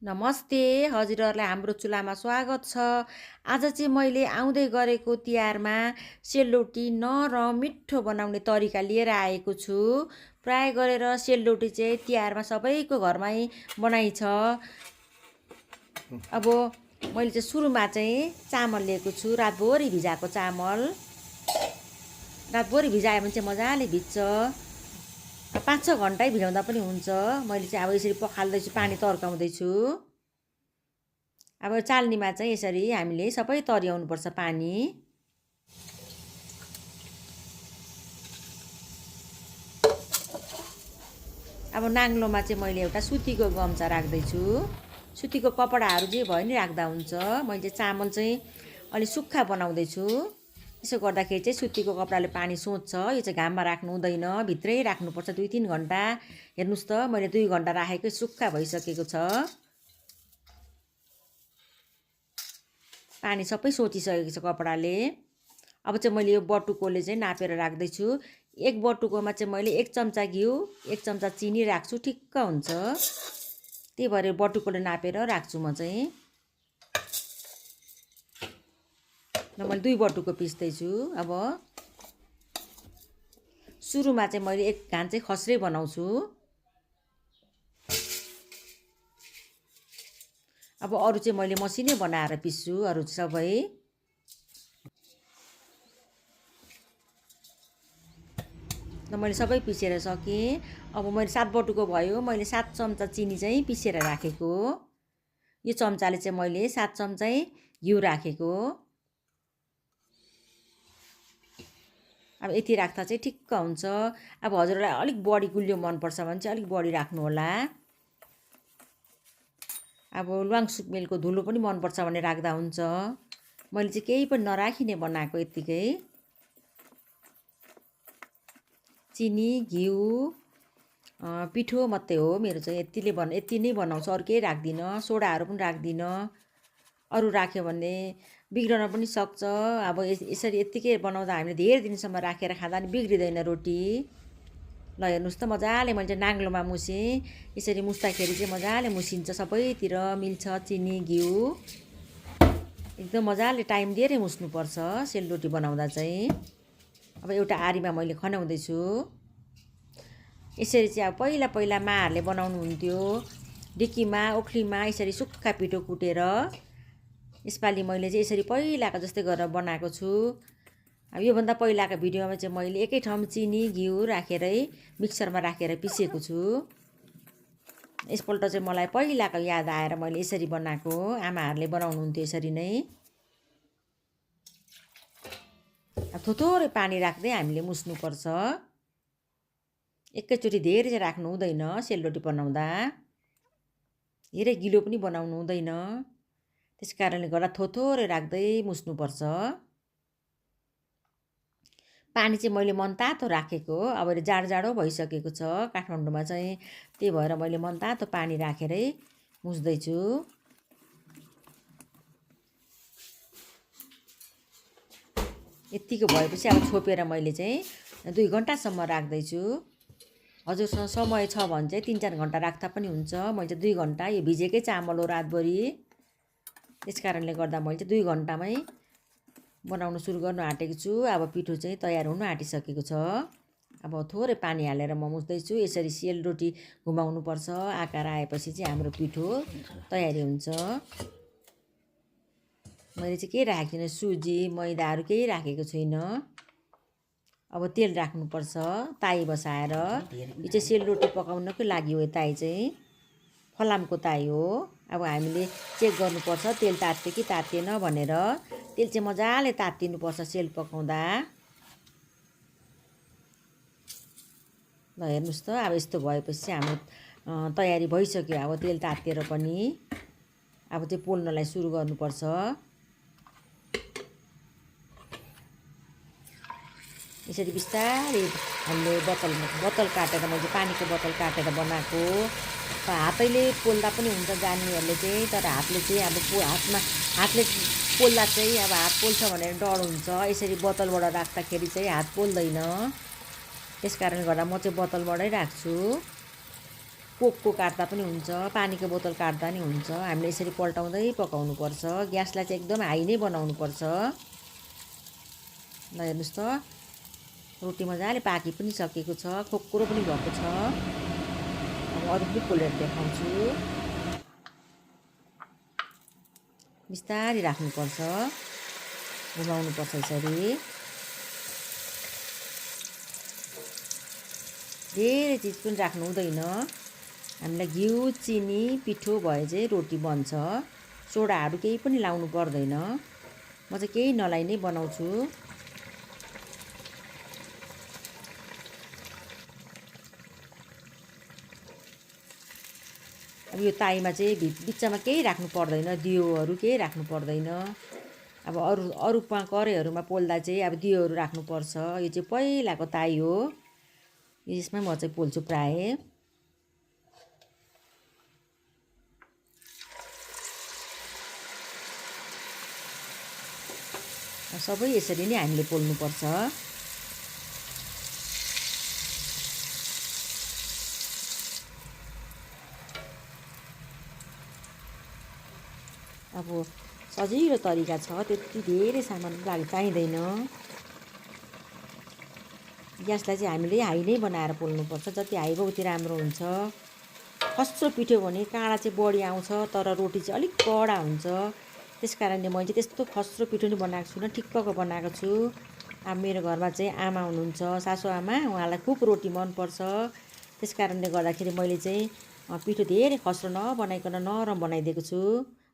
नमस्ते हजुरहरूलाई हाम्रो चुलामा स्वागत छ। आज चाहिँ मैले आउँदै गरेको तिहारमा सेलरोटी नरम मिठो बनाउने तरिका लिएर आएको छु। प्राय गरेर सेलरोटी चाहिँ तिहारमा सबैको घरमै बनाइन्छ। अब मैले चाहिँ सुरुमा चाहिँ चामल लिएको छु, रातभरि भिजाएको चामल। रातभरि भिजायो भने चाहिँ मजाले भिज्छ। 5-6 घन्टै भिजाउँदा पनि हुन्छ। मैले चाहिँ अब यसरी पखाल्दैछु, पानी तर्काउँदैछु। अब चाल्नीमा चाहिँ यसरी हामीले सबै तर्याउनुपर्छ पानी। अब नाङ्लोमा चाहिँ मैले एउटा सुतीको गम्चा राख्दैछु। सुतीको कपडाहरू जे भयो नि राख्दा हुन्छ। मैले चामल चाहिँ अलि सुक्खा बनाउँदैछु। यसो गर्दाखेरि चाहिँ सुतीको कपडाले पानी सोच्छ। यो चाहिँ घाममा राख्नु हुँदैन, भित्रै राख्नुपर्छ 2-3 घन्टा। हेर्नुहोस् त, मैले 2 घन्टा राखेको सुक्खा भइसकेको छ। पानी सबै सोचिसकेको छ कपडाले। अब चाहिँ मैले यो बटुकोले चाहिँ नापेर राख्दैछु। एक बटुकोमा चाहिँ मैले 1 चम्चा घिउ, 1 चम्चा चिनी राख्छु, ठिक्क हुन्छ। त्यही भएर बटुकोले नापेर राख्छु म चाहिँ। र मैले 2 बटुको पिस्दैछु। अब सुरुमा चाहिँ मैले 1 घान चाहिँ खस्रै बनाउँछु। अब अरू चाहिँ मैले मसिनै बनाएर पिस्छु, अरू सबै। र मैले सबै पिसेर सकेँ। अब मैले 7 बटुको भयो, मैले 7 चम्चा चिनी चाहिँ पिसेर राखेको। यो चम्चाले चाहिँ मैले 7 चम्चा घिउ राखेको। अब यति राख्दा चाहिँ ठिक्क हुन्छ। अब हजुरलाई अलिक बढी गुलियो मनपर्छ भने चाहिँ अलिक बढी राख्नु होला। अब ल्वाङ सुकमेलको धुलो पनि मनपर्छ भने राख्दा हुन्छ। मैले चाहिँ केही पनि नराखिने बनाएको यत्तिकै। चिनी, घिउ, पिठो मात्रै हो मेरो चाहिँ। यति नै बनाउँछु, अरू केही राख्दिनँ। सोडाहरू पनि राख्दिनँ। अरू राख्यो भने बिग्रन पनि सक्छ। अब यसरी यत्तिकै बनाउँदा हामीले धेरै दिनसम्म राखेर खाँदा पनि बिग्रिँदैन रोटी। ल हेर्नुहोस् त, मजाले मैले चाहिँ नाङ्लोमा मुसेँ। यसरी मुस्दाखेरि चाहिँ मजाले मुसिन्छ, सबैतिर मिल्छ चिनी घिउ। एकदम मजाले टाइम दिएर मुस्नुपर्छ सेलरोटी बनाउँदा चाहिँ। अब एउटा आरीमा मैले खनाउँदैछु। यसरी चाहिँ अब पहिला माहरूले बनाउनु हुन्थ्यो, ढिकीमा ओख्लीमा यसरी सुक्खा पिठो कुटेर। यसपालि मैले चाहिँ यसरी पहिलाको जस्तै गरेर बनाएको छु। अब योभन्दा पहिलाको भिडियोमा चाहिँ मैले एकै ठाउँ चिनी घिउ राखेरै मिक्सरमा राखेर पिसेको छु। यसपल्ट चाहिँ मलाई पहिलाको याद आएर मैले यसरी बनाएको। आमाहरूले बनाउनुहुन्थ्यो यसरी नै। अब थोरै पानी राख्दै हामीले मुस्नुपर्छ। एकैचोटि धेरै चाहिँ राख्नु हुँदैन सेलरोटी बनाउँदा। धेरै गिलो पनि बनाउनु हुँदैन। त्यस कारणले गर्दा थोरै राख्दै मुस्नुपर्छ। पानी चाहिँ मैले मनतातो राखेको। अब जाडो भइसकेको छ काठमाडौँमा चाहिँ। त्यही भएर मैले मनतातो पानी राखेरै मुस्दैछु। यत्तिको भएपछि अब छोपेर मैले चाहिँ 2 घन्टासम्म राख्दैछु। हजुरसँग समय छ भने चाहिँ 3-4 घन्टा राख्दा पनि हुन्छ। मैले चाहिँ 2 घन्टा, यो भिजेकै चामल हो रातभरि। त्यस कारणले गर्दा मैले चाहिँ 2 घन्टामै बनाउनु सुरु गर्नु आँटेको छु। अब पिठो चाहिँ तयार हुनु आँटिसकेको छ। अब थोरै पानी हालेर म मुस्दैछु। यसरी सेलरोटी घुमाउनुपर्छ। आकार आएपछि चाहिँ हाम्रो पिठो तयारी हुन्छ। मैले चाहिँ केही राखेको छैन, सुजी मैदाहरू केही राखेको छुइनँ। अब तेल राख्नुपर्छ, ताई बसाएर। यो चाहिँ सेलरोटी पकाउनको लागि हो। ताई चाहिँ फलामको ताई हो। अब हामीले चेक गर्नुपर्छ तेल तात्यो कि तातिएन भनेर। तेल चाहिँ मजाले तात्तिनुपर्छ सेल पकाउँदा। ल हेर्नुहोस् त, अब यस्तो भएपछि चाहिँ हाम्रो तयारी भइसक्यो। अब तेल तातिएर पनि अब चाहिँ पोल्नलाई सुरु गर्नुपर्छ। यसरी बिस्तारै हामीले बोतल काटेर, मैले पानीको बोतल काटेर बनाएको। हातैले पोल्दा पनि हुन्छ जान्नेहरूले चाहिँ। तर हातले चाहिँ अब हातले पोल्दा चाहिँ अब हात पोल्छ भनेर डर हुन्छ। यसरी बोतलबाट राख्दाखेरि चाहिँ हात पोल्दैन। त्यस कारणले गर्दा म चाहिँ बोतलबाटै राख्छु। कोकको काट्दा पनि हुन्छ, पानीको बोतल काट्दा नि हुन्छ। हामीले यसरी पल्टाउँदै पकाउनुपर्छ। ग्यासलाई चाहिँ एकदम हाई नै बनाउनुपर्छ। ल हेर्नुहोस् त, रोटी मजाले पाकी पनि सकेको छ, खोक्रो पनि भएको छ। अब अरू पनि पोलेर देखाउँछु। बिस्तारै राख्नुपर्छ, घुमाउनुपर्छ यसरी। धेरै चिज पनि राख्नु हुँदैन। हामीलाई घिउ, चिनी, पिठो भए चाहिँ रोटी बन्छ। सोडाहरू केही पनि लाउनु पर्दैन। म चाहिँ केही नलाइ नै बनाउँछु। अब यो ताईमा चाहिँ बिचमा केही राख्नु पर्दैन, दियोहरू केही राख्नु पर्दैन। अब अरू कराईहरूमा पोल्दा चाहिँ अब दियोहरू राख्नुपर्छ। यो चाहिँ पहिलाको ताई हो, यसमै म चाहिँ पोल्छु प्रायः। सबै यसरी नै हामीले पोल्नुपर्छ। अब सजिलो तरिका छ, त्यति धेरै सामान चाहिँदैन। ग्यासलाई चाहिँ हामीले हाई नै बनाएर पोल्नुपर्छ। जति हाई भयो उति राम्रो हुन्छ। खस्रो पिठो भने काँडा चाहिँ बढी आउँछ, तर रोटी चाहिँ अलिक कडा हुन्छ। त्यस कारणले मैले चाहिँ त्यस्तो खस्रो पिठो नि बनाएको छुइनँ, ठिक्कको बनाएको छु। अब मेरो घरमा चाहिँ आमा हुनुहुन्छ, सासुआमा, उहाँलाई खुब रोटी मनपर्छ। त्यस कारणले गर्दाखेरि मैले चाहिँ पिठो धेरै खस्रो नबनाइकन नरम बनाइदिएको छु।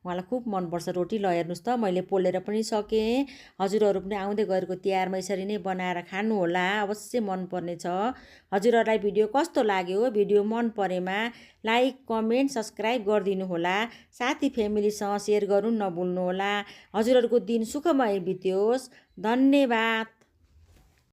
उहाँलाई खुब मनपर्छ रोटी। ल हेर्नुहोस् त, मैले पोलेर पनि सकेँ। हजुरहरू पनि आउँदै गरेको तिहारमा यसरी नै बनाएर खानुहोला, अवश्य मनपर्ने छ। हजुरहरूलाई भिडियो कस्तो लाग्यो? भिडियो मन परेमा लाइक, कमेन्ट, सब्सक्राइब गरिदिनु होला। साथी फ्यामिलीसँग सेयर गर्नु नभुल्नुहोला। हजुरहरूको दिन सुखमय बित्योस्। धन्यवाद।